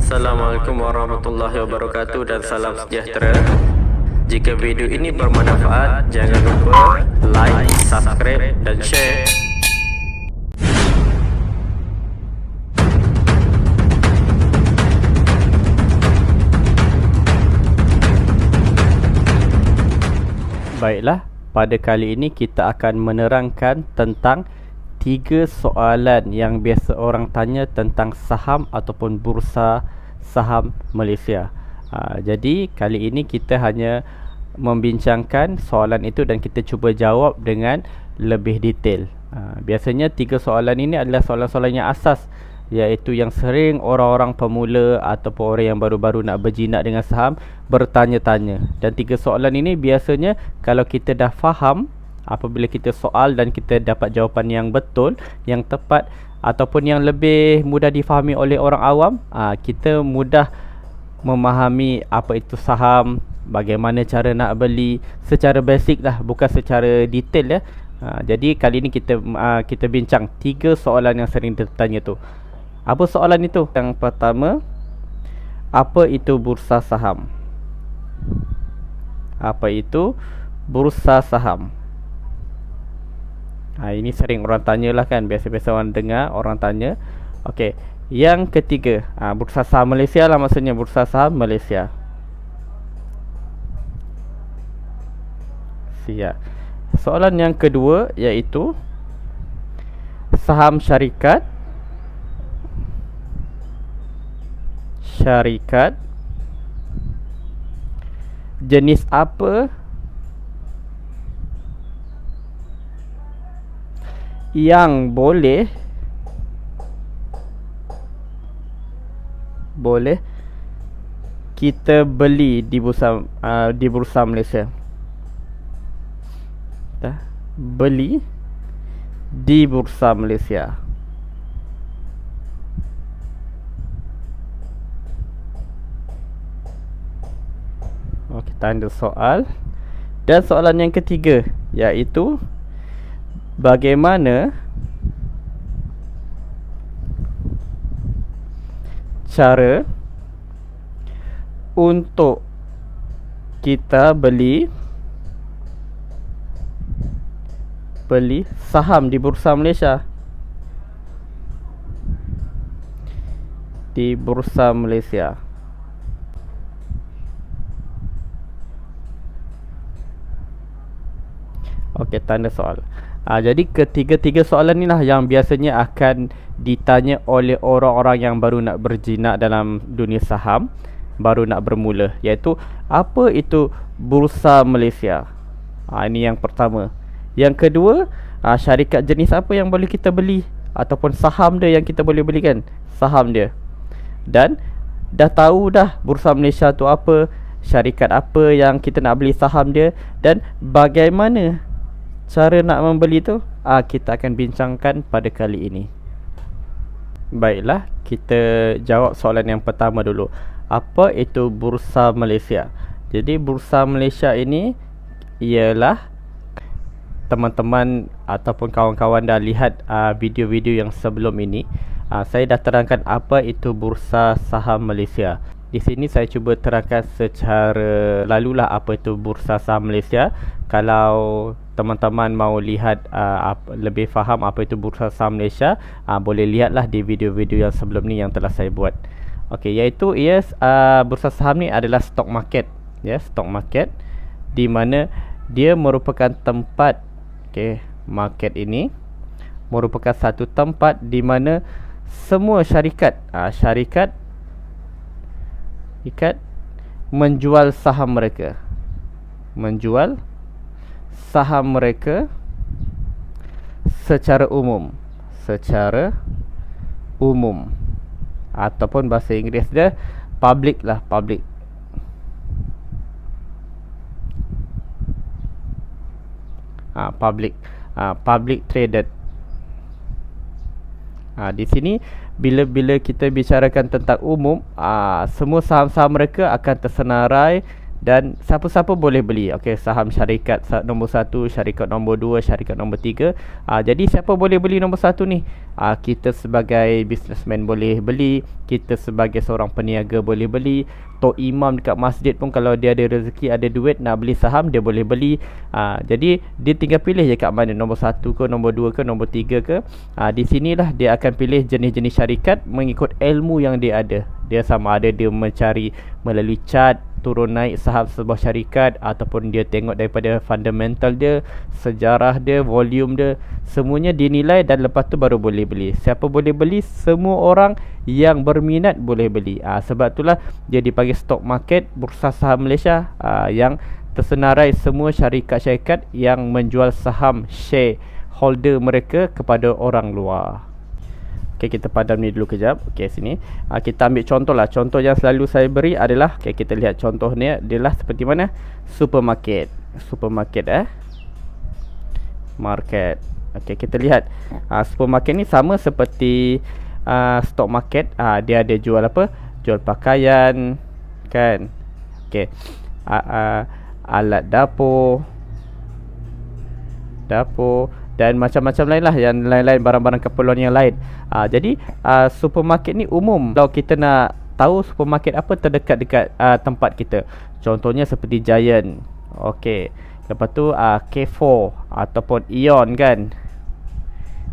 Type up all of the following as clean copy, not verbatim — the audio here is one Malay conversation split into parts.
Assalamualaikum warahmatullahi wabarakatuh dan salam sejahtera. Jika video ini bermanfaat, jangan lupa like, subscribe dan share. Baiklah, pada kali ini kita akan menerangkan tentang 3 soalan yang biasa orang tanya tentang saham ataupun bursa saham Malaysia. Jadi kali ini kita hanya membincangkan soalan itu dan kita cuba jawab dengan lebih detail. Biasanya 3 soalan ini adalah soalan-soalan yang asas, iaitu yang sering orang-orang pemula ataupun orang yang baru-baru nak berjinak dengan saham bertanya-tanya. Dan 3 soalan ini biasanya kalau kita dah faham, apabila kita soal dan kita dapat jawapan yang betul, yang tepat ataupun yang lebih mudah difahami oleh orang awam, kita mudah memahami apa itu saham, bagaimana cara nak beli secara basic lah, bukan secara detail ya. Jadi kali ini kita bincang 3 soalan yang sering ditanya tu. Apa soalan itu? Yang pertama, apa itu bursa saham? Apa itu bursa saham? Ini sering orang tanya lah kan. Biasa-biasa orang dengar, orang tanya. Okey, yang ketiga, bursa saham Malaysia lah, maksudnya bursa saham Malaysia. Siap. Soalan yang kedua iaitu saham syarikat. Syarikat jenis apa yang boleh kita beli di bursa Malaysia. Beli di bursa Malaysia. Okey, tanda soal. Dan soalan yang ketiga iaitu bagaimana cara untuk kita beli saham di bursa Malaysia. Di bursa Malaysia. Okey, tanda soal. Jadi ketiga-tiga soalan ni lah yang biasanya akan ditanya oleh orang-orang yang baru nak berjinak dalam dunia saham, baru nak bermula, iaitu apa itu bursa Malaysia. Ini yang pertama. Yang kedua, syarikat jenis apa yang boleh kita beli, ataupun saham dia yang kita boleh belikan, saham dia. Dan dah tahu dah bursa Malaysia tu apa, syarikat apa yang kita nak beli saham dia, dan bagaimana cara nak membeli tu, kita akan bincangkan pada kali ini. Baiklah, kita jawab soalan yang pertama dulu. Apa itu bursa Malaysia? Jadi bursa Malaysia ini ialah, teman-teman ataupun kawan-kawan dah lihat video-video yang sebelum ini, saya dah terangkan apa itu bursa saham Malaysia. Di sini saya cuba terangkan secara lalulah apa itu bursa saham Malaysia. Kalau teman-teman mau lihat lebih faham apa itu bursa saham Malaysia, boleh lihatlah di video-video yang sebelum ni yang telah saya buat. Okey, iaitu bursa saham ni adalah stock market, stock market, di mana dia merupakan tempat, market ini merupakan satu tempat di mana semua syarikat menjual saham mereka, secara umum, ataupun bahasa Inggeris dia public. Public traded. Di sini bila kita bicarakan tentang umum, semua saham-saham mereka akan tersenarai dan siapa-siapa boleh beli. Okey, saham syarikat nombor 1, syarikat nombor 2, syarikat nombor 3. Jadi siapa boleh beli nombor 1 ni? Kita sebagai businessman boleh beli, kita sebagai seorang peniaga boleh beli, tok imam dekat masjid pun kalau dia ada rezeki, ada duit nak beli saham, dia boleh beli. Jadi dia tinggal pilih je kat mana, nombor 1 ke, nombor 2 ke, nombor 3 ke. Di sinilah dia akan pilih jenis-jenis syarikat mengikut ilmu yang dia ada. Dia sama ada dia mencari melalui chart turun naik saham sebuah syarikat, ataupun dia tengok daripada fundamental dia, sejarah dia, volume dia, semuanya dinilai dan lepas tu baru boleh beli. Siapa boleh beli? Semua orang yang berminat boleh beli. Sebab itulah dia dipanggil stock market, bursa saham Malaysia, yang tersenarai semua syarikat-syarikat yang menjual saham share holder mereka kepada orang luar. Okay, kita padam ni dulu kejap. Okay, sini kita ambil contoh lah. Contoh yang selalu saya beri adalah, okay, kita lihat contoh ni adalah seperti mana? Supermarket. Supermarket market. Okay, kita lihat supermarket ni sama seperti stock market. Dia ada jual apa? Jual pakaian, kan? Okay, alat dapur dan macam-macam lain lah, yang lain-lain barang-barang keperluan yang lain. Jadi supermarket ni umum. Kalau kita nak tahu supermarket apa terdekat dekat tempat kita, contohnya seperti Giant, okey, lepas tu K4 ataupun Ion, kan?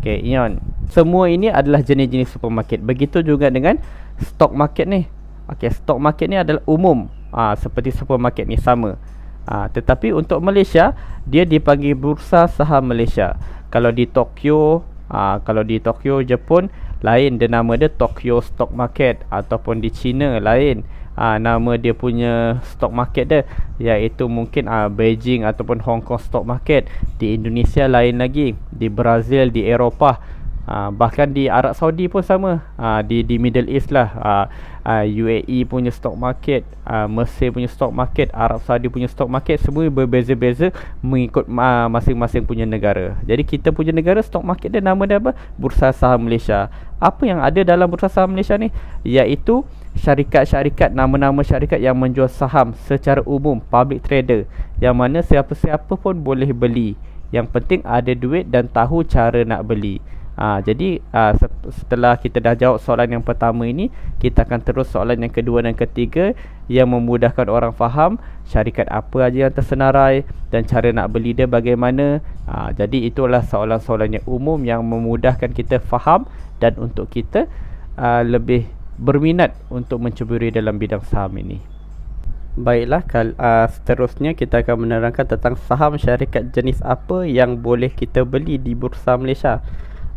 Okey, Ion. Semua ini adalah jenis-jenis supermarket. Begitu juga dengan stock market ni. Okey, stock market ni adalah umum, seperti supermarket ni sama. Tetapi untuk Malaysia, dia dipanggil Bursa Saham Malaysia. Kalau di Tokyo, Jepun, lain dia nama dia Tokyo Stock Market. Ataupun di China lain nama dia punya stock market dia, iaitu mungkin Beijing ataupun Hong Kong Stock Market. Di Indonesia lain lagi, di Brazil, di Eropah, bahkan di Arab Saudi pun sama. Di Middle East lah, UAE punya stock market, Mesir punya stock market, Arab Saudi punya stock market, semua berbeza-beza mengikut masing-masing punya negara. Jadi kita punya negara, stock market dia nama dia apa? Bursa Saham Malaysia. Apa yang ada dalam Bursa Saham Malaysia ni? Iaitu syarikat-syarikat, nama-nama syarikat yang menjual saham secara umum, public trader, yang mana siapa-siapa pun boleh beli. Yang penting ada duit dan tahu cara nak beli. Jadi setelah kita dah jawab soalan yang pertama ini, kita akan terus soalan yang kedua dan ketiga, yang memudahkan orang faham syarikat apa aja yang tersenarai dan cara nak beli dia bagaimana. Jadi itulah soalan-soalan yang umum yang memudahkan kita faham dan untuk kita lebih berminat untuk mencuburi dalam bidang saham ini. Baiklah, seterusnya kita akan menerangkan tentang saham syarikat jenis apa yang boleh kita beli di Bursa Malaysia.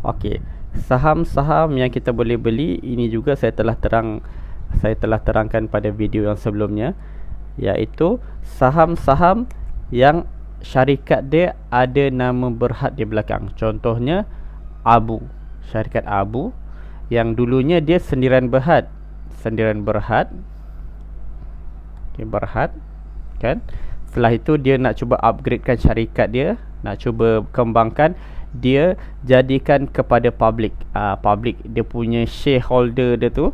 Okey, saham-saham yang kita boleh beli ini juga saya telah terangkan pada video yang sebelumnya, iaitu saham-saham yang syarikat dia ada nama Berhad di belakang. Contohnya Abu, syarikat Abu yang dulunya dia Sendiran Berhad. Okey, Berhad, kan? Setelah itu dia nak cuba upgradekan syarikat dia, nak cuba kembangkan, dia jadikan kepada public. Public dia punya shareholder dia tu,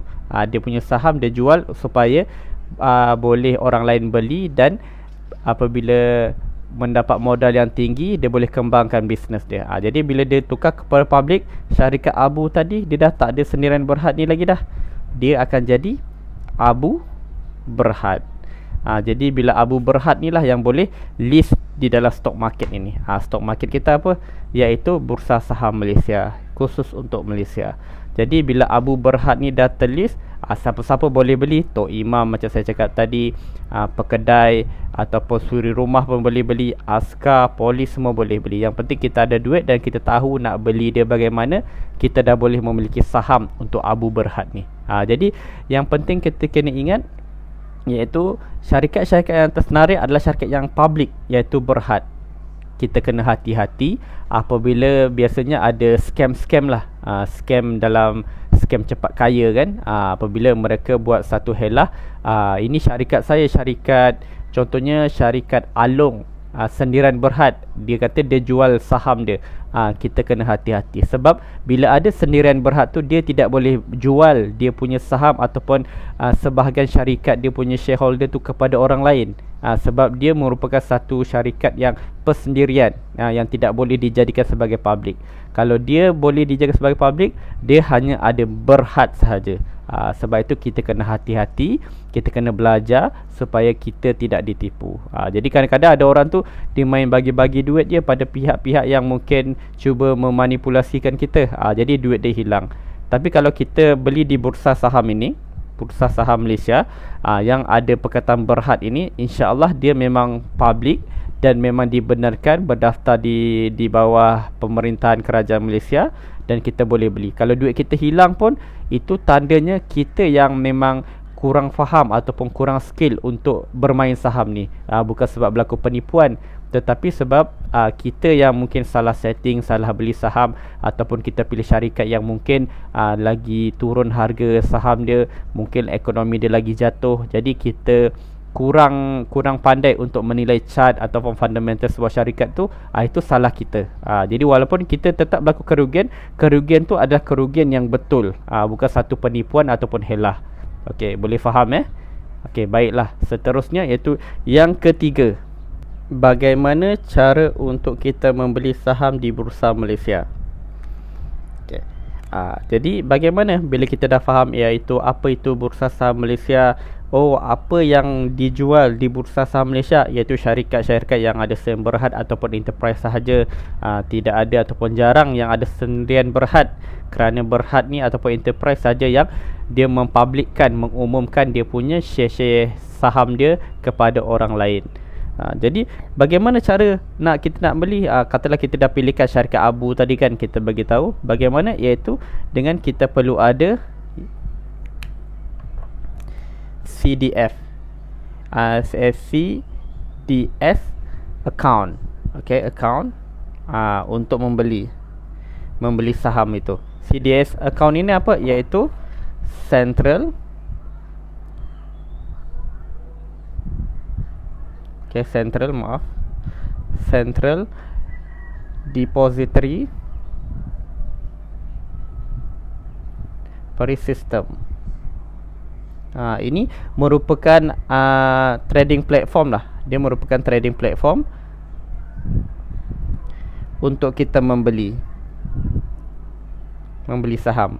dia punya saham dia jual supaya boleh orang lain beli, dan apabila mendapat modal yang tinggi, dia boleh kembangkan bisnes dia. Jadi bila dia tukar kepada public, syarikat Abu tadi dia dah tak ada Sendiran Berhad ni lagi dah. Dia akan jadi Abu Berhad. Jadi bila Abu Berhad ni lah yang boleh list di dalam stock market ini. Stock market kita apa? Iaitu Bursa Saham Malaysia, khusus untuk Malaysia. Jadi bila Abu Berhad ni dah terlist, siapa-siapa boleh beli. Tok Imam macam saya cakap tadi, pekedai ataupun suri rumah pun boleh beli, askar, polis semua boleh beli. Yang penting kita ada duit dan kita tahu nak beli dia bagaimana, kita dah boleh memiliki saham untuk Abu Berhad ni. Jadi yang penting kita kena ingat, iaitu syarikat-syarikat yang tersenarai adalah syarikat yang public, iaitu Berhad. Kita kena hati-hati apabila biasanya ada scam lah, scam dalam scam cepat kaya, kan? Apabila mereka buat satu helah, ini syarikat saya, contohnya syarikat Along, sendirian berhad, dia kata dia jual saham dia, kita kena hati-hati. Sebab bila ada sendirian berhad tu, dia tidak boleh jual dia punya saham ataupun sebahagian syarikat dia punya shareholder tu kepada orang lain, sebab dia merupakan satu syarikat yang persendirian, yang tidak boleh dijadikan sebagai public. Kalau dia boleh dijadikan sebagai public, dia hanya ada berhad sahaja. Sebab itu kita kena hati-hati, kita kena belajar supaya kita tidak ditipu. Jadi kadang-kadang ada orang tu dia main bagi-bagi duit dia pada pihak-pihak yang mungkin cuba memanipulasikan kita, jadi duit dia hilang. Tapi kalau kita beli di bursa saham ini, bursa saham Malaysia, yang ada perkataan berhad ini, insya-Allah dia memang public dan memang dibenarkan berdaftar di bawah pemerintahan kerajaan Malaysia, dan kita boleh beli. Kalau duit kita hilang pun, itu tandanya kita yang memang kurang faham ataupun kurang skill untuk bermain saham ni. Bukan sebab berlaku penipuan, tetapi sebab kita yang mungkin salah setting, salah beli saham, ataupun kita pilih syarikat yang mungkin lagi turun harga saham dia, mungkin ekonomi dia lagi jatuh. Jadi kita kurang pandai untuk menilai chart ataupun fundamental sebuah syarikat tu, itu salah kita. Jadi walaupun kita tetap berlaku kerugian tu adalah kerugian yang betul, bukan satu penipuan ataupun helah. Okey, boleh faham Okey, baiklah. Seterusnya iaitu yang ketiga, bagaimana cara untuk kita membeli saham di Bursa Malaysia. Okey. Jadi bagaimana bila kita dah faham iaitu apa itu Bursa Saham Malaysia, apa yang dijual di Bursa Saham Malaysia, iaitu syarikat-syarikat yang ada sendirian berhad ataupun enterprise sahaja. Tidak ada ataupun jarang yang ada sendirian berhad, kerana berhad ni ataupun enterprise saja yang dia mempublikkan, mengumumkan dia punya share-share saham dia kepada orang lain. Jadi bagaimana cara kita nak beli? Katalah kita dah pilihkan syarikat Abu tadi kan, kita bagi tahu bagaimana, iaitu dengan kita perlu ada CDF, CDS account. Okey, account untuk membeli saham itu. CDS account ini apa? Iaitu Central Central Depository System. Ini merupakan trading platform lah. Dia merupakan trading platform untuk kita membeli saham.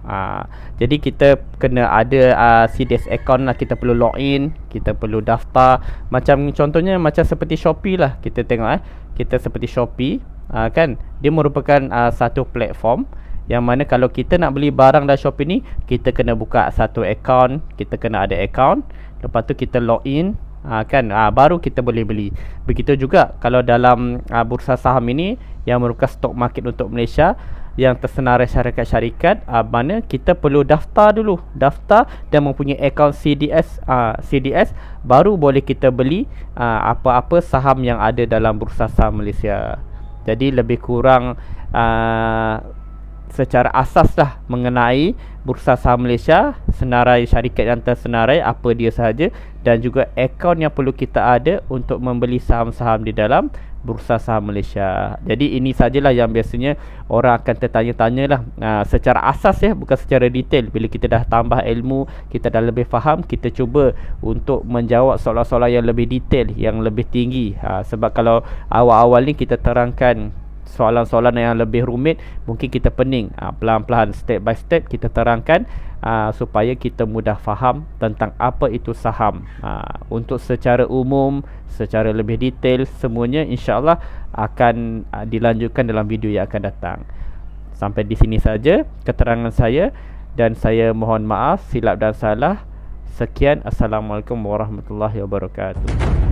Jadi kita kena ada CDS account lah. Kita perlu login, kita perlu daftar. Macam contohnya macam seperti Shopee lah. Kita tengok kita seperti Shopee, kan, dia merupakan satu platform yang mana kalau kita nak beli barang dalam Shopee ni, kita kena buka satu account, kita kena ada account, lepas tu kita login, baru kita boleh beli. Begitu juga kalau dalam bursa saham ini yang merupakan stock market untuk Malaysia, yang tersenarai syarikat-syarikat, mana kita perlu daftar dan mempunyai akaun CDS, baru boleh kita beli apa-apa saham yang ada dalam bursa saham Malaysia. Jadi lebih kurang secara asas lah mengenai bursa saham Malaysia, senarai syarikat yang tersenarai apa dia sahaja, dan juga akaun yang perlu kita ada untuk membeli saham-saham di dalam bursa saham Malaysia. Jadi ini sajalah yang biasanya orang akan tertanya-tanya lah, secara asas bukan secara detail. Bila kita dah tambah ilmu, kita dah lebih faham, kita cuba untuk menjawab soalan-soalan yang lebih detail, yang lebih tinggi. Sebab kalau awal-awal ni kita terangkan soalan-soalan yang lebih rumit, mungkin kita pening. Pelan-pelan, step by step kita terangkan supaya kita mudah faham tentang apa itu saham. Untuk secara umum, secara lebih detail, semuanya insya-Allah akan dilanjutkan dalam video yang akan datang. Sampai di sini saja keterangan saya, dan saya mohon maaf silap dan salah. Sekian, Assalamualaikum warahmatullahi wabarakatuh.